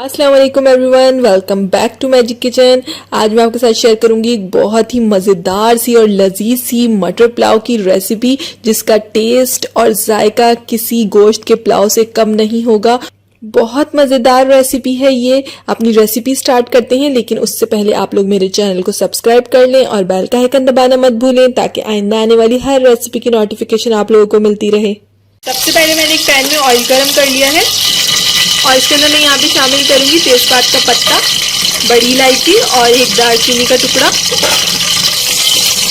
अस्सलाम वालेकुम everyone, welcome back to magic kitchen. आज मैं आपके साथ शेयर करूंगी एक बहुत ही मज़ेदार सी और लजीज सी मटर पुलाव की रेसिपी, जिसका टेस्ट और जायका किसी गोश्त के पुलाव से कम नहीं होगा। बहुत मज़ेदार रेसिपी है ये। अपनी रेसिपी स्टार्ट करते हैं, लेकिन उससे पहले आप लोग मेरे चैनल को सब्सक्राइब कर लें और बेल का आइकन दबाना मत भूलें, ताकि आइंदा आने वाली हर रेसिपी की नोटिफिकेशन आप लोगों को मिलती रहे। सबसे पहले मैंने एक पैन में ऑयल गर्म कर लिया है और इसके अंदर मैं यहाँ पे शामिल करूंगी तेजपात का पत्ता, बड़ी इलायची और एक दालचीनी का टुकड़ा।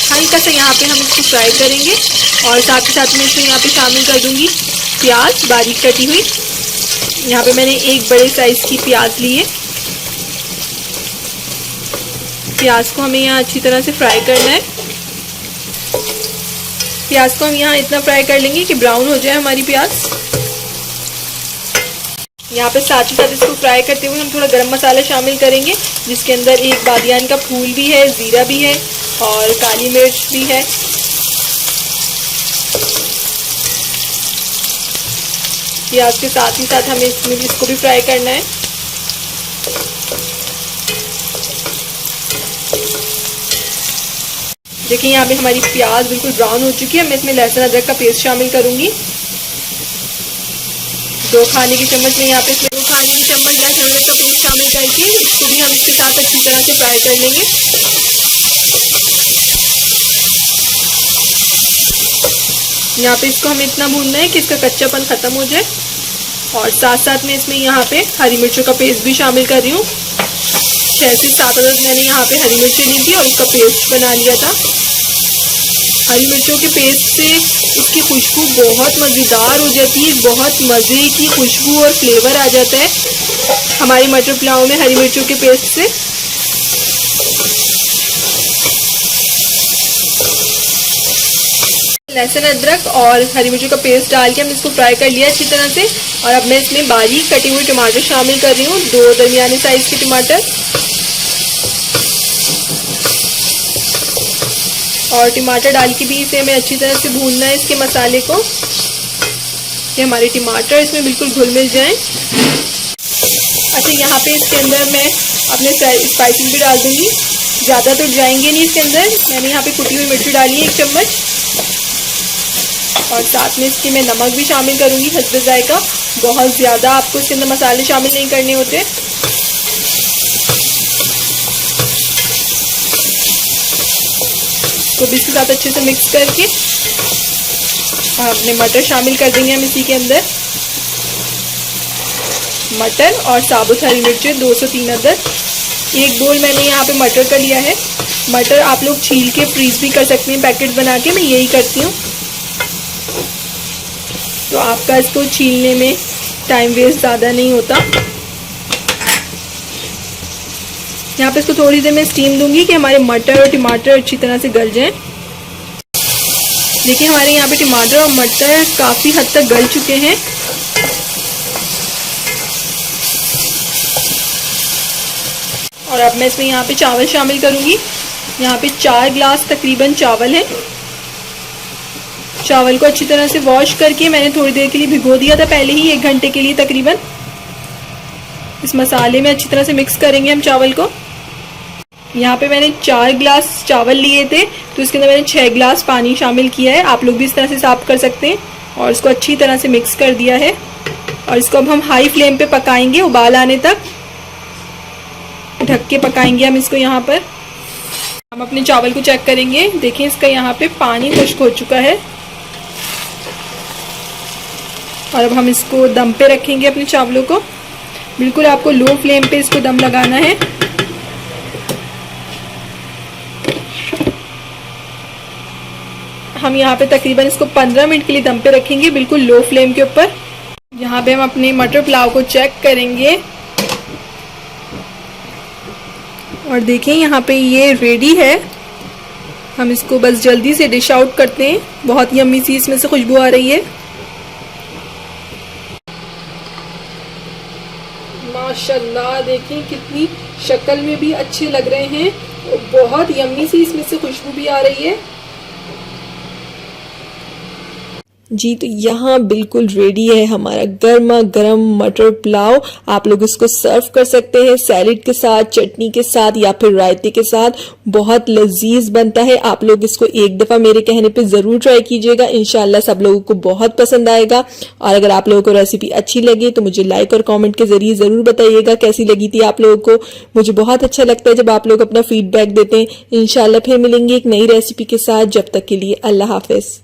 हल्का सा यहाँ पे हम इसको फ्राई करेंगे और साथ ही साथ में इसमें यहाँ पे शामिल कर दूंगी प्याज बारीक कटी हुई। यहाँ पे मैंने एक बड़े साइज की प्याज ली है। प्याज को हमें यहाँ अच्छी तरह से फ्राई करना है। प्याज को हम यहाँ इतना फ्राई कर लेंगे कि ब्राउन हो जाए हमारी प्याज। यहाँ पे साथ ही साथ इसको फ्राई करते हुए हम थोड़ा गरम मसाला शामिल करेंगे, जिसके अंदर एक बादियान का फूल भी है, ज़ीरा भी है और काली मिर्च भी है। प्याज के साथ ही साथ हमें इसमें भी इसको भी फ्राई करना है। देखिए यहाँ पे हमारी प्याज बिल्कुल ब्राउन हो चुकी है। मैं इसमें लहसुन अदरक का पेस्ट शामिल करूंगी। 2 खाने की चम्मच में यहाँ पे इसमें 2 खाने की चम्मच लहसुन अदरक का पेस्ट शामिल करके इसको भी हम इसके साथ अच्छी तरह से फ्राई कर लेंगे। यहाँ पे इसको हमें इतना भूनना है कि इसका कच्चापन खत्म हो जाए। और साथ साथ में इसमें यहाँ पे हरी मिर्चों का पेस्ट भी शामिल कर रही हूँ। 6 से 7 अदद मैंने यहाँ पे हरी मिर्चें ली थी और उसका पेस्ट बना लिया था। हरी मिर्चों के पेस्ट से इसकी खुशबू बहुत मज़ेदार हो जाती है। बहुत मज़े की खुशबू और फ्लेवर आ जाता है हमारी मटर पुलाव में हरी मिर्चों के पेस्ट से। लहसुन अदरक और हरी मिर्चों का पेस्ट डाल के हमने इसको फ्राई कर लिया अच्छी तरह से। और अब मैं इसमें बारीक कटे हुए टमाटर शामिल कर रही हूँ, 2 दरमियाने साइज के टमाटर। और टमाटर डाल के भी इसे हमें अच्छी तरह से भूनना है, इसके मसाले को, कि हमारे टमाटर इसमें बिल्कुल घुल मिल जाएं। अच्छा, यहाँ पे इसके अंदर मैं अपने स्पाइसेस भी डाल दूंगी। ज़्यादा तो जाएंगे नहीं इसके अंदर। मैंने यहाँ पे कुटी हुई मिर्ची डाली है 1 चम्मच और साथ में इसकी मैं नमक भी शामिल करूँगी हस्बे जायका। बहुत ज़्यादा आपको इसके अंदर मसाले शामिल नहीं करने होते। तो भी इसके साथ अच्छे से मिक्स करके अपने मटर शामिल कर देंगे हम इसी के अंदर। मटर और साबुत हरी मिर्चें 2 से 3 अदद। 1 बोल मैंने यहाँ पे मटर का लिया है। मटर आप लोग छील के फ्रीज भी कर सकते हैं पैकेट बना के, मैं यही करती हूँ। तो आपका इसको छीलने में टाइम वेस्ट ज़्यादा नहीं होता। यहाँ पे इसको थोड़ी देर में स्टीम दूंगी कि हमारे मटर और टमाटर अच्छी तरह से गल जाएं। देखिए हमारे यहाँ पे टमाटर और मटर काफ़ी हद तक गल चुके हैं। और अब मैं इसमें यहाँ पे चावल शामिल करूँगी। यहाँ पे 4 गिलास तकरीबन चावल है। चावल को अच्छी तरह से वॉश करके मैंने थोड़ी देर के लिए भिगो दिया था, पहले ही 1 घंटे के लिए तकरीबन। इस मसाले में अच्छी तरह से मिक्स करेंगे हम चावल को। यहाँ पे मैंने 4 गिलास चावल लिए थे, तो इसके अंदर मैंने 6 गिलास पानी शामिल किया है। आप लोग भी इस तरह से साफ कर सकते हैं। और इसको अच्छी तरह से मिक्स कर दिया है और इसको अब हम हाई फ्लेम पे पकाएंगे उबाल आने तक। ढक के पकाएंगे हम इसको। यहाँ पर हम अपने चावल को चेक करेंगे। देखिए इसका यहाँ पे पानी खुश्क हो चुका है। और अब हम इसको दम पे रखेंगे अपने चावलों को। बिल्कुल आपको लो फ्लेम पे इसको दम लगाना है। हम यहाँ पे तकरीबन इसको 15 मिनट के लिए दम पे रखेंगे, बिल्कुल लो फ्लेम के ऊपर। यहाँ पे हम अपने मटर पुलाव को चेक करेंगे और देखें यहाँ पे ये रेडी है। हम इसको बस जल्दी से डिश आउट करते हैं। बहुत यम्मी सी इसमें से खुशबू आ रही है। माशाल्लाह, देखिए कितनी शक्ल में भी अच्छे लग रहे हैं। बहुत यम्मी सी इसमें से खुशबू भी आ रही है। जी, तो यहाँ बिल्कुल रेडी है हमारा गर्मा गर्म मटर पुलाव। आप लोग इसको सर्व कर सकते हैं सैलेड के साथ, चटनी के साथ या फिर रायते के साथ। बहुत लजीज बनता है। आप लोग इसको एक दफ़ा मेरे कहने पे ज़रूर ट्राई कीजिएगा। इंशाल्लाह सब लोगों को बहुत पसंद आएगा। और अगर आप लोगों को रेसिपी अच्छी लगे तो मुझे लाइक और कॉमेंट के ज़रिए ज़रूर बताइएगा कैसी लगी थी आप लोगों को। मुझे बहुत अच्छा लगता है जब आप लोग अपना फीडबैक देते हैं। इंशाल्लाह फिर मिलेंगे एक नई रेसिपी के साथ। जब तक के लिए अल्लाह हाफिज़।